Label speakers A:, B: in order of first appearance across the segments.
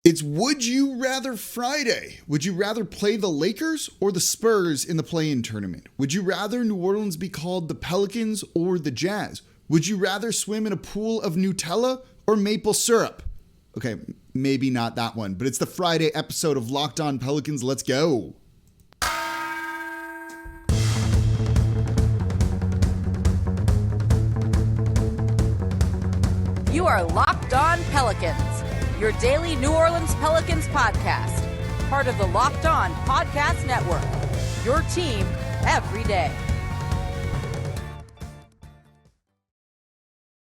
A: It's Would You Rather Friday. Would you rather play the Lakers or the Spurs in the play-in tournament? Would you rather New Orleans be called the Pelicans or the Jazz? Would you rather swim in a pool of Nutella or maple syrup? Okay, maybe not that one, but it's the Friday episode of Locked On Pelicans. Let's go.
B: You are Locked On Pelicans, your daily New Orleans Pelicans podcast, part of the Locked On Podcast Network, your team every day.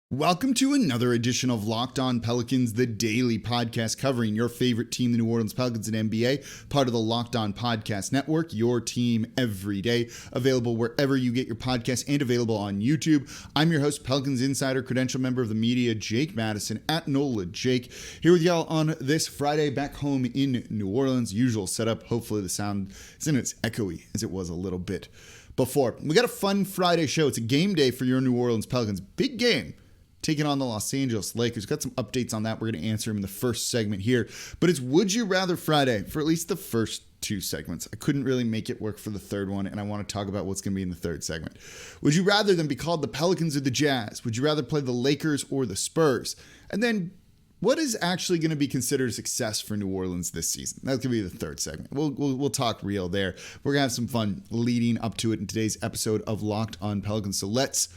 A: Welcome to another edition of Locked On Pelicans, the daily podcast covering your favorite team, the New Orleans Pelicans and NBA, part of the Locked On Podcast Network, your team every day, available wherever you get your podcasts and available on YouTube. I'm your host, Pelicans Insider, credential member of the media, Jake Madison, at NOLA Jake, here with y'all on this Friday back home in New Orleans. Usual setup. Hopefully the sound isn't as echoey as it was a little bit before. We got a fun Friday show. It's a game day for your New Orleans Pelicans. Big game. Taking on the Los Angeles Lakers. Got some updates on that. We're going to answer them in the first segment here. But it's Would You Rather Friday for at least the first two segments. I couldn't really make it work for the third one, and I want to talk about what's going to be in the third segment. Would you rather them be called the Pelicans or the Jazz? Would you rather play the Lakers or the Spurs? And then what is actually going to be considered success for New Orleans this season? That's going to be the third segment. We'll talk real there. We're going to have some fun leading up to it in today's episode of Locked On Pelicans. So let's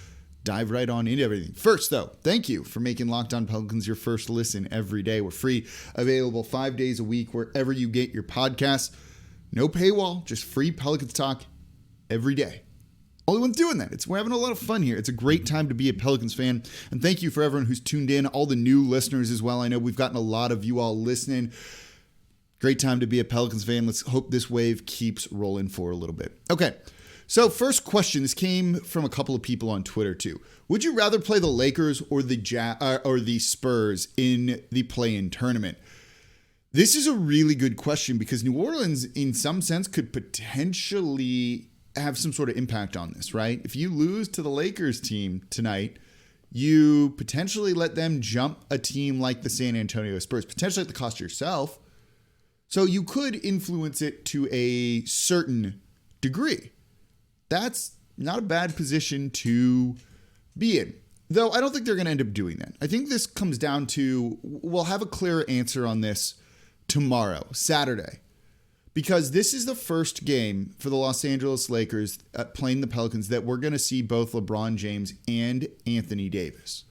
A: dive right on into everything. First, though, thank you for making Locked On Pelicans your first listen every day. We're free, available 5 days a week wherever you get your podcasts. No paywall, just free Pelicans talk every day. Only one's doing that. We're having a lot of fun here. It's a great time to be a Pelicans fan. And thank you for everyone who's tuned in, all the new listeners as well. I know we've gotten a lot of you all listening. Great time to be a Pelicans fan. Let's hope this wave keeps rolling for a little bit. Okay. So first question, this came from a couple of people on Twitter too. Would you rather play the Lakers or the Spurs in the play-in tournament? This is a really good question because New Orleans, in some sense, could potentially have some sort of impact on this, right? If you lose to the Lakers team tonight, you potentially let them jump a team like the San Antonio Spurs, potentially at the cost of yourself. So you could influence it to a certain degree. That's not a bad position to be in, though I don't think they're going to end up doing that. I think this comes down to, we'll have a clearer answer on this tomorrow, Saturday, because this is the first game for the Los Angeles Lakers playing the Pelicans that we're going to see both LeBron James and Anthony Davis.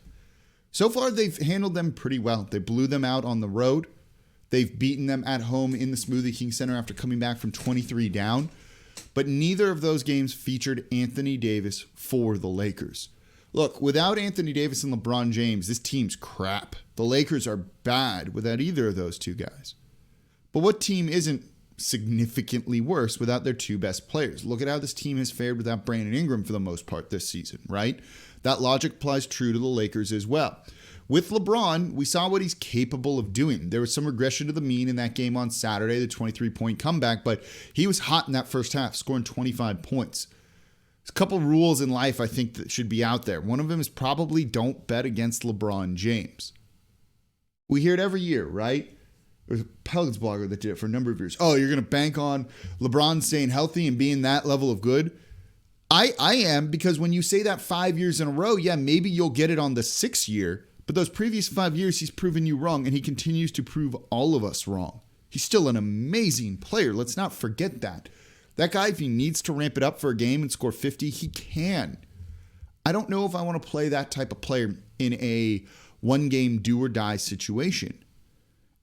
A: So far, they've handled them pretty well. They blew them out on the road. They've beaten them at home in the Smoothie King Center after coming back from 23 down. But neither of those games featured Anthony Davis for the Lakers. Look, without Anthony Davis and LeBron James, this team's crap. The Lakers are bad without either of those two guys. But what team isn't significantly worse without their two best players? Look at how this team has fared without Brandon Ingram for the most part this season, right? That logic applies true to the Lakers as well. With LeBron, we saw what he's capable of doing. There was some regression to the mean in that game on Saturday, the 23-point comeback, but he was hot in that first half, scoring 25 points. There's a couple rules in life I think that should be out there. One of them is probably don't bet against LeBron James. We hear it every year, right? There's a Pelicans blogger that did it for a number of years. Oh, you're going to bank on LeBron staying healthy and being that level of good? I am, because when you say that 5 years in a row, yeah, maybe you'll get it on the 6th year. But those previous 5 years, he's proven you wrong, and he continues to prove all of us wrong. He's still an amazing player. Let's not forget that. That guy, if he needs to ramp it up for a game and score 50, he can. I don't know if I want to play that type of player in a one-game do-or-die situation.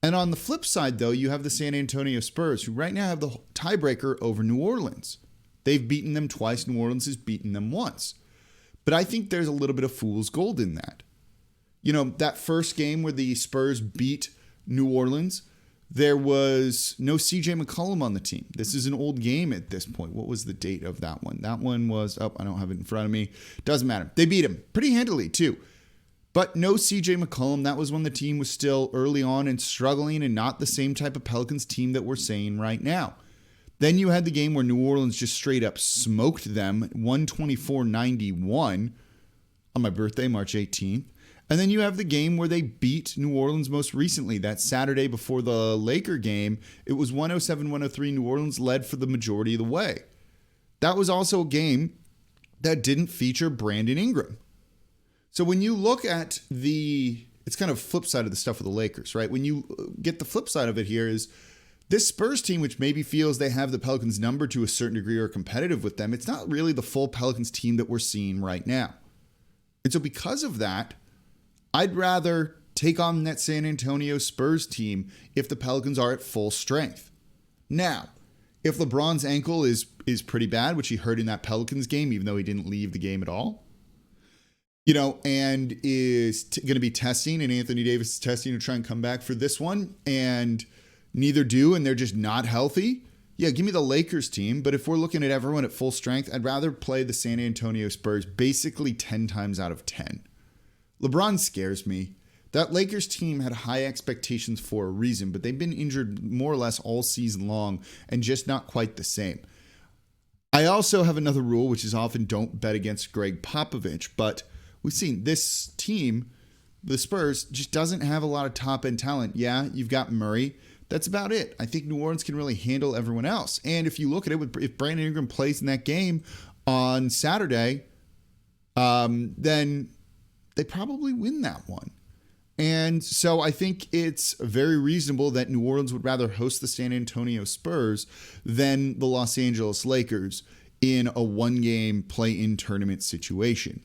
A: And on the flip side, though, you have the San Antonio Spurs, who right now have the tiebreaker over New Orleans. They've beaten them twice. New Orleans has beaten them once. But I think there's a little bit of fool's gold in that. You know, that first game where the Spurs beat New Orleans, there was no CJ McCollum on the team. This is an old game at this point. What was the date of that one? That one was, I don't have it in front of me. Doesn't matter. They beat him pretty handily, too. But no CJ McCollum. That was when the team was still early on and struggling and not the same type of Pelicans team that we're saying right now. Then you had the game where New Orleans just straight up smoked them, 124-91 on my birthday, March 18th. And then you have the game where they beat New Orleans most recently. That Saturday before the Laker game, it was 107-103. New Orleans led for the majority of the way. That was also a game that didn't feature Brandon Ingram. So when you look at it's kind of flip side of the stuff with the Lakers, right? When you get the flip side of it here is this Spurs team, which maybe feels they have the Pelicans number to a certain degree or competitive with them, it's not really the full Pelicans team that we're seeing right now. And so because of that, I'd rather take on that San Antonio Spurs team if the Pelicans are at full strength. Now, if LeBron's ankle is pretty bad, which he hurt in that Pelicans game, even though he didn't leave the game at all, and is going to be testing, and Anthony Davis is testing to try and come back for this one, and neither do, and they're just not healthy, yeah, give me the Lakers team. But if we're looking at everyone at full strength, I'd rather play the San Antonio Spurs basically 10 times out of 10. LeBron scares me. That Lakers team had high expectations for a reason, but they've been injured more or less all season long and just not quite the same. I also have another rule, which is often don't bet against Greg Popovich, but we've seen this team, the Spurs, just doesn't have a lot of top-end talent. Yeah, you've got Murray. That's about it. I think New Orleans can really handle everyone else. And if you look at it, if Brandon Ingram plays in that game on Saturday, then they probably win that one. And so I think it's very reasonable that New Orleans would rather host the San Antonio Spurs than the Los Angeles Lakers in a one-game play-in tournament situation.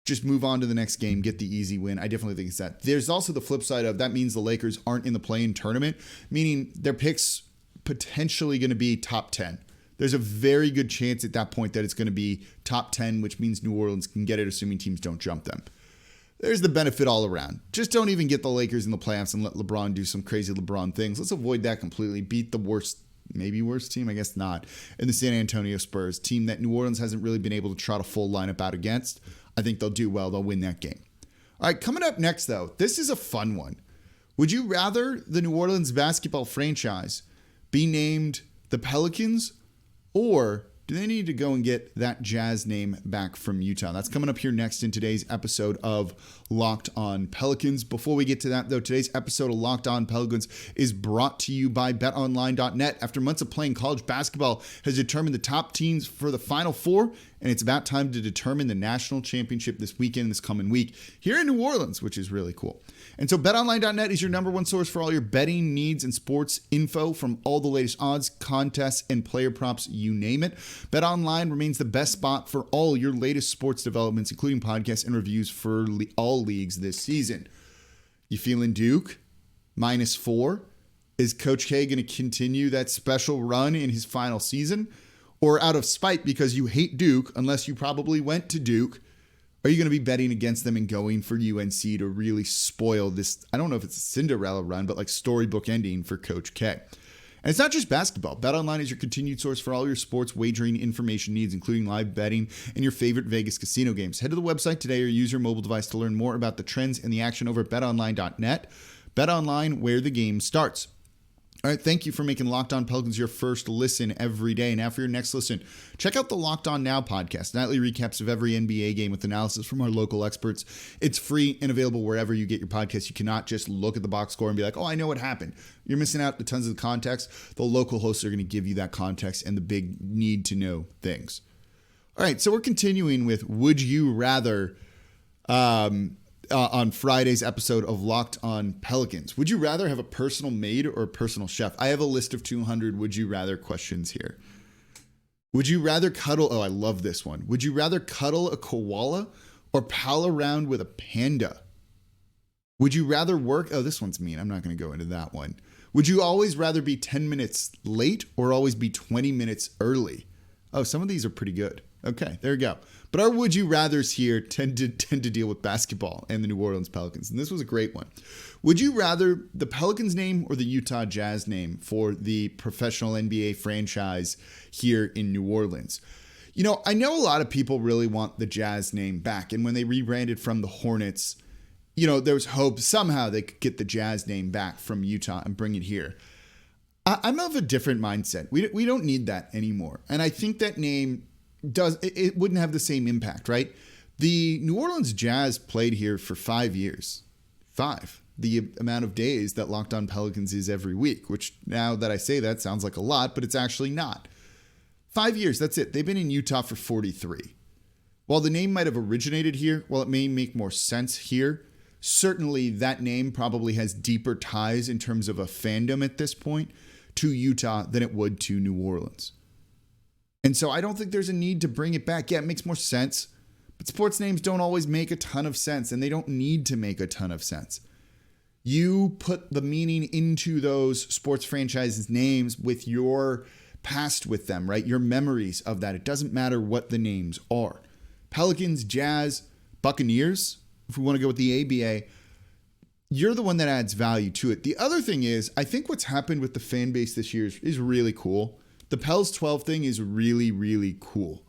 A: Just move on to the next game, get the easy win. I definitely think it's that. There's also the flip side of that means the Lakers aren't in the play-in tournament, meaning their picks potentially going to be top 10. There's a very good chance at that point that it's going to be top 10, which means New Orleans can get it, assuming teams don't jump them. There's the benefit all around. Just don't even get the Lakers in the playoffs and let LeBron do some crazy LeBron things. Let's avoid that completely. Beat the worst team, I guess not, in the San Antonio Spurs, team that New Orleans hasn't really been able to trot a full lineup out against. I think they'll do well. They'll win that game. All right, coming up next, though, this is a fun one. Would you rather the New Orleans basketball franchise be named the Pelicans, or do they need to go and get that Jazz name back from Utah? That's coming up here next in today's episode of Locked On Pelicans. Before we get to that, though, today's episode of Locked On Pelicans is brought to you by BetOnline.net. After months of playing college basketball has determined the top teams for the Final Four, and it's about time to determine the national championship this weekend, this coming week, here in New Orleans, which is really cool. And so BetOnline.net is your number one source for all your betting needs and sports info, from all the latest odds, contests, and player props, you name it. BetOnline remains the best spot for all your latest sports developments, including podcasts and reviews for all leagues this season. You feeling Duke? -4? Is Coach K going to continue that special run in his final season? Or out of spite because you hate Duke, unless you probably went to Duke, are you going to be betting against them and going for UNC to really spoil this? I don't know if it's a Cinderella run, but like storybook ending for Coach K. And it's not just basketball. BetOnline is your continued source for all your sports wagering information needs, including live betting and your favorite Vegas casino games. Head to the website today or use your mobile device to learn more about the trends and the action over at BetOnline.net. BetOnline, where the game starts. All right, thank you for making Locked On Pelicans your first listen every day. Now for your next listen, check out the Locked On Now podcast, nightly recaps of every NBA game with analysis from our local experts. It's free and available wherever you get your podcasts. You cannot just look at the box score and be like, oh, I know what happened. You're missing out on tons of the context. The local hosts are going to give you that context and the big need to know things. All right, so we're continuing with Would You Rather on Friday's episode of Locked On Pelicans. Would you rather have a personal maid or a personal chef? I have a list of 200 would you rather questions here. Would you rather cuddle? Oh, I love this one. Would you rather cuddle a koala or pal around with a panda? Would you rather work? Oh, this one's mean. I'm not going to go into that one. Would you always rather be 10 minutes late or always be 20 minutes early? Oh, some of these are pretty good. Okay, there you go. But our would you rathers here tend to deal with basketball and the New Orleans Pelicans. And this was a great one. Would you rather the Pelicans name or the Utah Jazz name for the professional NBA franchise here in New Orleans? You know, I know a lot of people really want the Jazz name back. And when they rebranded from the Hornets, you know, there was hope somehow they could get the Jazz name back from Utah and bring it here. I'm of a different mindset. We don't need that anymore. And I think that name it wouldn't have the same impact, right? The New Orleans Jazz played here for 5 years. 5. The amount of days that Locked On Pelicans is every week, which now that I say that sounds like a lot, but it's actually not. 5 years, that's it. They've been in Utah for 43. While the name might have originated here, while it may make more sense here, certainly that name probably has deeper ties in terms of a fandom at this point to Utah than it would to New Orleans. And so I don't think there's a need to bring it back. Yeah, it makes more sense, but sports names don't always make a ton of sense, and they don't need to make a ton of sense. You put the meaning into those sports franchises' names with your past with them, right? Your memories of that. It doesn't matter what the names are. Pelicans, Jazz, Buccaneers, if we want to go with the ABA, you're the one that adds value to it. The other thing is, I think what's happened with the fan base this year is really cool. The Pels 12 thing is really, really cool.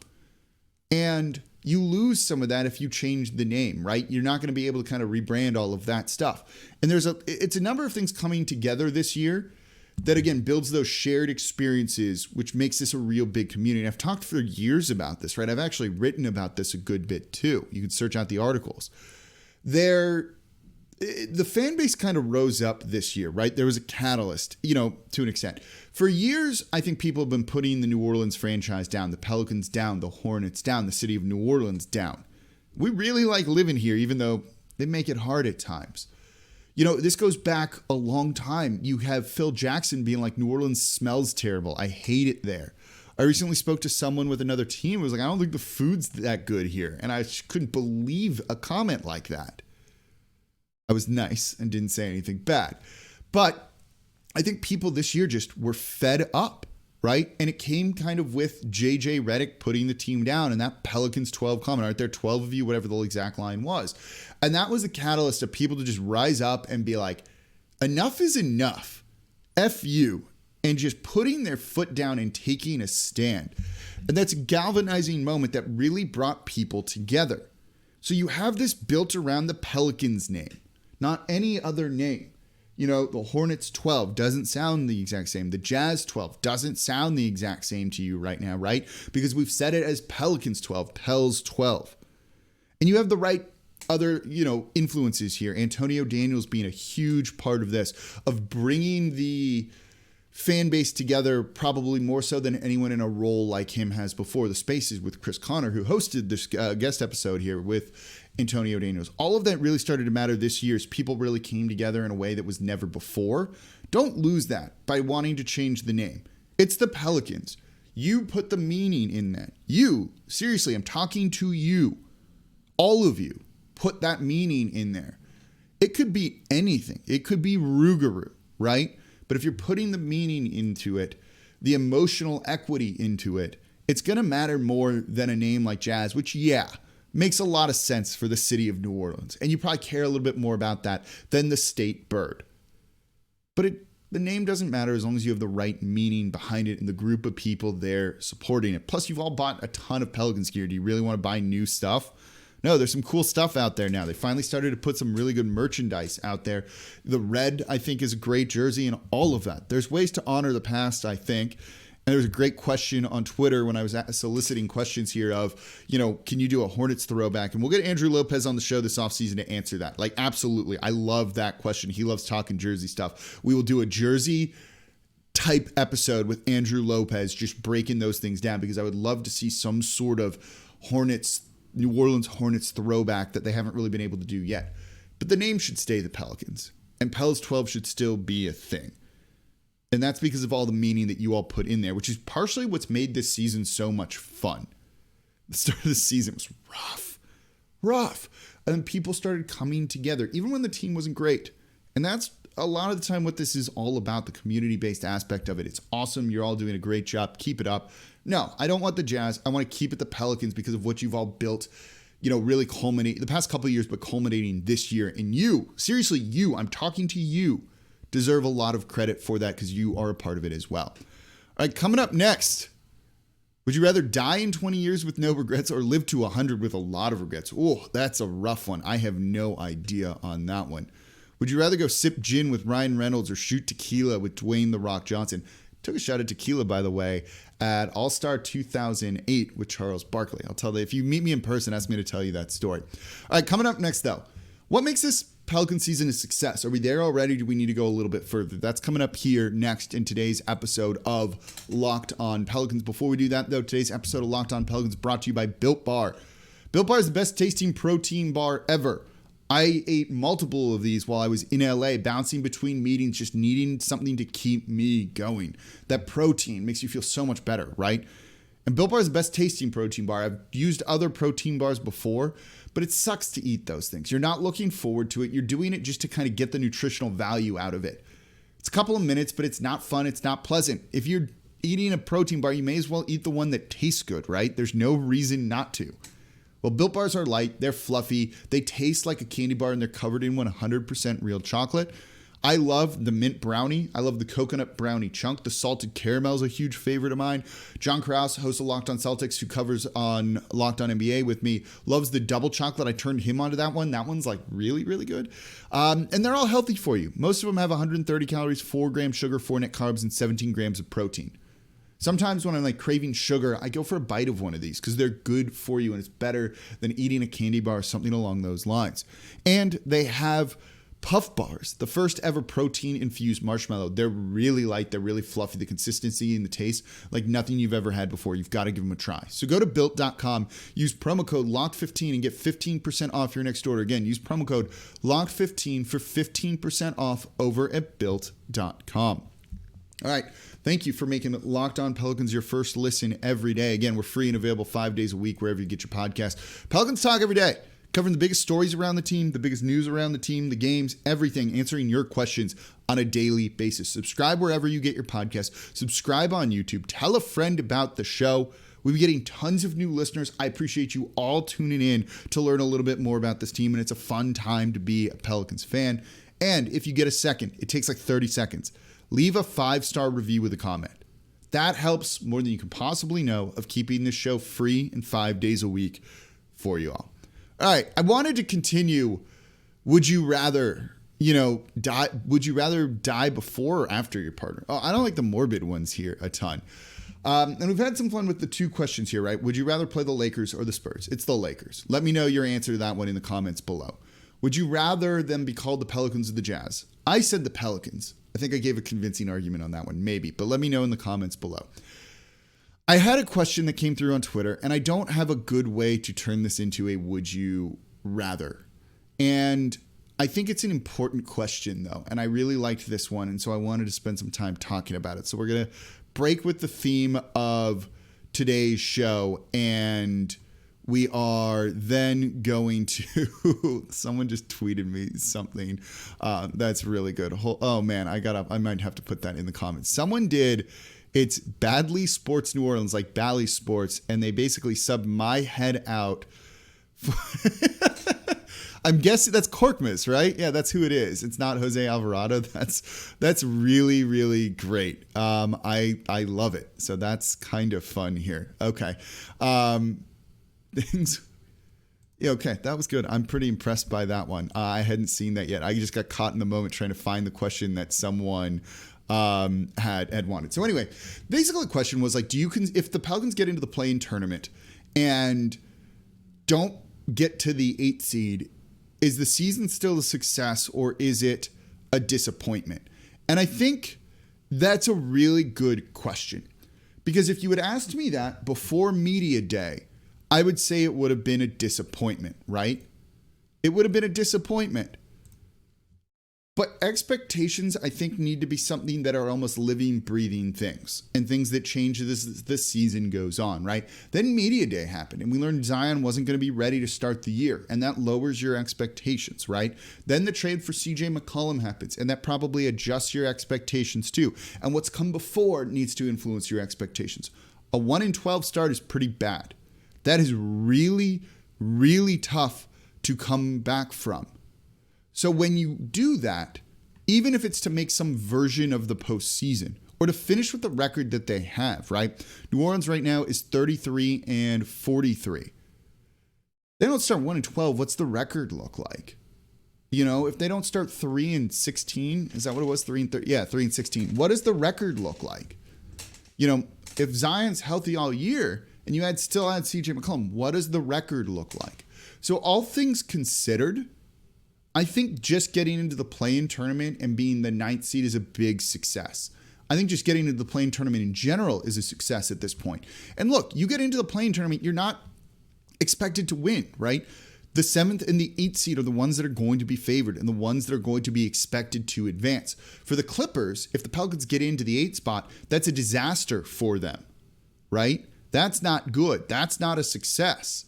A: And you lose some of that if you change the name, right? You're not going to be able to kind of rebrand all of that stuff. And it's a number of things coming together this year that, again, builds those shared experiences, which makes this a real big community. And I've talked for years about this, right? I've actually written about this a good bit too. You can search out the articles. The fan base kind of rose up this year, right? There was a catalyst, to an extent. For years, I think people have been putting the New Orleans franchise down, the Pelicans down, the Hornets down, the city of New Orleans down. We really like living here, even though they make it hard at times. This goes back a long time. You have Phil Jackson being like, New Orleans smells terrible. I hate it there. I recently spoke to someone with another team who was like, I don't think the food's that good here. And I couldn't believe a comment like that. I was nice and didn't say anything bad. But I think people this year just were fed up, right? And it came kind of with JJ Redick putting the team down and that Pelicans 12 comment. Aren't there 12 of you? Whatever the exact line was. And that was the catalyst of people to just rise up and be like, enough is enough. F you. And just putting their foot down and taking a stand. And that's a galvanizing moment that really brought people together. So you have this built around the Pelicans name, not any other name. The Hornets 12 doesn't sound the exact same. The Jazz 12 doesn't sound the exact same to you right now, right? Because we've said it as Pelicans 12, Pels 12. And you have the right other, influences here. Antonio Daniels being a huge part of this, of bringing the fan base together, probably more so than anyone in a role like him has before. The Spaces with Chris Connor, who hosted this guest episode here with Antonio Daniels. All of that really started to matter this year as people really came together in a way that was never before. Don't lose that by wanting to change the name. It's the Pelicans. You put the meaning in that. You, seriously, I'm talking to you. All of you, put that meaning in there. It could be anything. It could be Rougarou, right? But if you're putting the meaning into it, the emotional equity into it, it's going to matter more than a name like Jazz, which, makes a lot of sense for the city of New Orleans. And you probably care a little bit more about that than the state bird. But the name doesn't matter as long as you have the right meaning behind it and the group of people there supporting it. Plus, you've all bought a ton of Pelicans gear. Do you really want to buy new stuff? No, there's some cool stuff out there now. They finally started to put some really good merchandise out there. The red, I think, is a great jersey and all of that. There's ways to honor the past, I think. And there was a great question on Twitter when I was soliciting questions here of, can you do a Hornets throwback? And we'll get Andrew Lopez on the show this offseason to answer that. Like, absolutely. I love that question. He loves talking jersey stuff. We will do a jersey type episode with Andrew Lopez, just breaking those things down, because I would love to see some sort of New Orleans Hornets throwback that they haven't really been able to do yet. But the name should stay the Pelicans, and Pels 12 should still be a thing. And that's because of all the meaning that you all put in there, which is partially what's made this season so much fun. The start of the season was rough. And then people started coming together, even when the team wasn't great. And that's a lot of the time what this is all about, the community-based aspect of it. It's awesome. You're all doing a great job. Keep it up. No, I don't want the Jazz. I want to keep it the Pelicans because of what you've all built, really culminating the past couple of years, but culminating this year. And you, seriously, I'm talking to you, deserve a lot of credit for that because you are a part of it as well. All right, coming up next, would you rather die in 20 years with no regrets or live to 100 with a lot of regrets? Oh, that's a rough one. I have no idea on that one. Would you rather go sip gin with Ryan Reynolds or shoot tequila with Dwayne "The Rock" Johnson? Took a shot at tequila, by the way, at All-Star 2008 with Charles Barkley. I'll tell you, if you meet me in person, ask me to tell you that story. All right, coming up next, though. What makes this Pelican season a success? Are we there already? Do we need to go a little bit further? That's coming up here next in today's episode of Locked On Pelicans. Before we do that, though, today's episode of Locked On Pelicans is brought to you by Built Bar. Built Bar is the best tasting protein bar ever. I ate multiple of these while I was in LA, bouncing between meetings, just needing something to keep me going. That protein makes you feel so much better, right? And Built Bar is the best tasting protein bar. I've used other protein bars before, but it sucks to eat those things. You're not looking forward to it. You're doing it just to kind of get the nutritional value out of it. It's a couple of minutes, but it's not fun. It's not pleasant. If you're eating a protein bar, you may as well eat the one that tastes good, right? There's no reason not to. Well, Built Bars are light, they're fluffy, they taste like a candy bar, and they're covered in 100% real chocolate. I love the mint brownie. I love the coconut brownie chunk. The salted caramel is a huge favorite of mine. John Krause, host of Locked On Celtics, who covers on Locked On NBA with me, loves the double chocolate. I turned him onto that one. That one's like really, really good. And they're all healthy for you. Most of them have 130 calories, 4 grams sugar, 4 net carbs, and 17 grams of protein. Sometimes when I'm like craving sugar, I go for a bite of one of these because they're good for you and it's better than eating a candy bar or something along those lines. And they have Puff Bars, the first ever protein infused marshmallow. They're really light, they're really fluffy. The consistency and the taste, like nothing you've ever had before. You've got to give them a try. So go to built.com, use promo code LOCKED15 and get 15% off your next order. Again, use promo code LOCKED15 for 15% off over at built.com. All right. Thank you for making Locked On Pelicans your first listen every day. Again, we're free and available 5 days a week wherever you get your podcast. Pelicans Talk every day, covering the biggest stories around the team, the biggest news around the team, the games, everything, answering your questions on a daily basis. Subscribe wherever you get your podcast. Subscribe on YouTube. Tell a friend about the show. We've been getting tons of new listeners. I appreciate you all tuning in to learn a little bit more about this team, and it's a fun time to be a Pelicans fan. And if you get a second, it takes like 30 seconds. Leave a 5-star review with a comment. That helps more than you can possibly know of keeping this show free and 5 days a week for you all. All right, I wanted to continue. Would you rather, die? Would you rather die before or after your partner? Oh, I don't like the morbid ones here a ton. And we've had some fun with the two questions here, right? Would you rather play the Lakers or the Spurs? It's the Lakers. Let me know your answer to that one in the comments below. Would you rather them be called the Pelicans or the Jazz? I said the Pelicans. I think I gave a convincing argument on that one, maybe, but let me know in the comments below. I had a question that came through on Twitter, and I don't have a good way to turn this into a would you rather. And I think it's an important question, though, and I really liked this one, and so I wanted to spend some time talking about it. So we're going to break with the theme of today's show, and we are then going to, someone just tweeted me something that's really good. Oh man, I might have to put that in the comments. Someone did, it's Badly Sports New Orleans, like Bally Sports, and they basically subbed my head out. I'm guessing that's Korkmaz, right? Yeah, that's who it is. It's not Jose Alvarado. That's really, really great. I love it. So that's kind of fun here. Okay. Yeah, okay, that was good. I'm pretty impressed by that one. I hadn't seen that yet. I just got caught in the moment trying to find the question that someone had wanted. So anyway, basically the question was like, if the Pelicans get into the play-in tournament and don't get to the 8th seed, is the season still a success or is it a disappointment? And I think that's a really good question, because if you had asked me that before media day, I would say it would have been a disappointment, right? It would have been a disappointment. But expectations, I think, need to be something that are almost living, breathing things and things that change as this season goes on, right? Then media day happened and we learned Zion wasn't going to be ready to start the year, and that lowers your expectations, right? Then the trade for CJ McCollum happens, and that probably adjusts your expectations too. And what's come before needs to influence your expectations. A 1-12 start is pretty bad. That is really, really tough to come back from. So when you do that, even if it's to make some version of the postseason or to finish with the record that they have, right? New Orleans right now is 33-43. They don't start 1-12. What's the record look like? If they don't start 3-16, is that what it was? 3-13? Yeah, 3-16. What does the record look like? If Zion's healthy all year and you still add CJ McCollum, what does the record look like? So all things considered, I think just getting into the play-in tournament and being the 9th seed is a big success. I think just getting into the play-in tournament in general is a success at this point. And look, you get into the play-in tournament, you're not expected to win, right? The 7th and the 8th seed are the ones that are going to be favored and the ones that are going to be expected to advance. For the Clippers, if the Pelicans get into the 8th spot, that's a disaster for them, right? That's not good. That's not a success.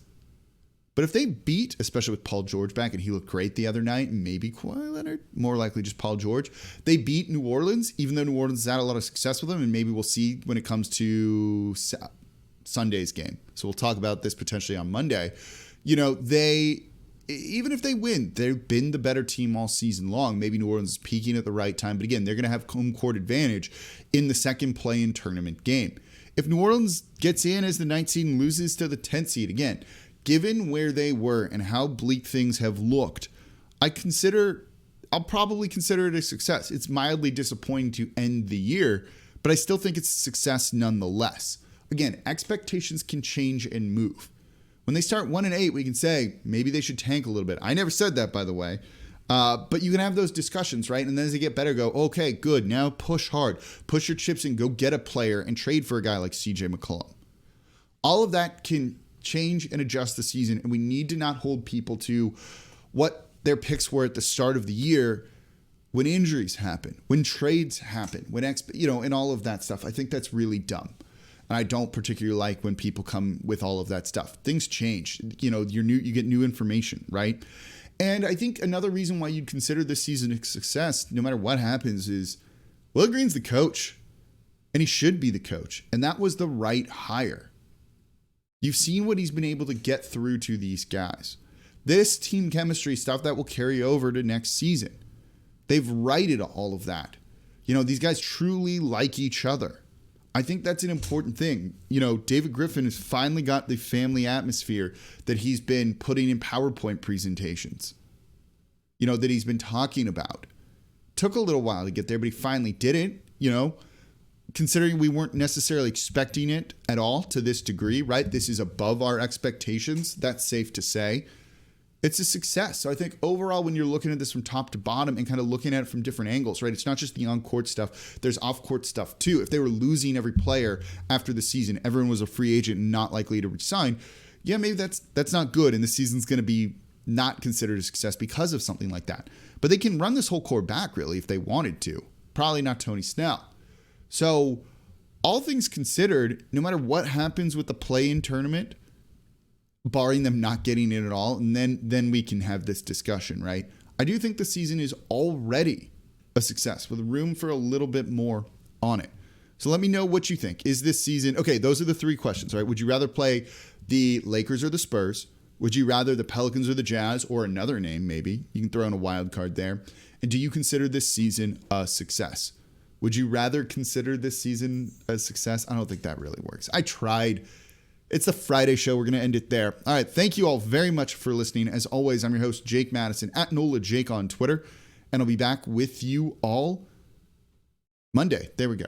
A: But if they beat, especially with Paul George back, and he looked great the other night, and maybe Kawhi Leonard, more likely just Paul George, they beat New Orleans, even though New Orleans has had a lot of success with them, and maybe we'll see when it comes to Sunday's game. So we'll talk about this potentially on Monday. Even if they win, they've been the better team all season long. Maybe New Orleans is peaking at the right time, but again, they're going to have home court advantage in the second play-in tournament game. If New Orleans gets in as the 9th seed and loses to the 10th seed, again, given where they were and how bleak things have looked, I'll probably consider it a success. It's mildly disappointing to end the year, but I still think it's a success nonetheless. Again, expectations can change and move. When they start 1-8, we can say maybe they should tank a little bit. I never said that, by the way. But you can have those discussions, right? And then as they get better, go, okay, good. Now push hard. Push your chips and go get a player and trade for a guy like CJ McCollum. All of that can change and adjust the season, and we need to not hold people to what their picks were at the start of the year when injuries happen, when trades happen, and all of that stuff. I think that's really dumb. And I don't particularly like when people come with all of that stuff. Things change. You get new information, right? And I think another reason why you'd consider this season a success, no matter what happens, is Will Green's the coach, and he should be the coach. And that was the right hire. You've seen what he's been able to get through to these guys. This team chemistry stuff that will carry over to next season. They've righted all of that. These guys truly like each other. I think that's an important thing. David Griffin has finally got the family atmosphere that he's been putting in PowerPoint presentations, that he's been talking about. Took a little while to get there, but he finally did it, considering we weren't necessarily expecting it at all to this degree, right? This is above our expectations. That's safe to say. It's a success. So I think overall, when you're looking at this from top to bottom and kind of looking at it from different angles, right? It's not just the on-court stuff. There's off-court stuff too. If they were losing every player after the season, everyone was a free agent and not likely to resign, yeah, maybe that's not good. And the season's going to be not considered a success because of something like that. But they can run this whole core back really if they wanted to. Probably not Tony Snell. So all things considered, no matter what happens with the play-in tournament, barring them not getting in at all, and then we can have this discussion, right? I do think the season is already a success with room for a little bit more on it. So let me know what you think. Is this season... Okay, those are the three questions, right? Would you rather play the Lakers or the Spurs? Would you rather the Pelicans or the Jazz, or another name maybe? You can throw in a wild card there. And do you consider this season a success? Would you rather consider this season a success? I don't think that really works. I tried. It's the Friday show. We're going to end it there. All right. Thank you all very much for listening. As always, I'm your host, Jake Madison, at NolaJake on Twitter. And I'll be back with you all Monday. There we go.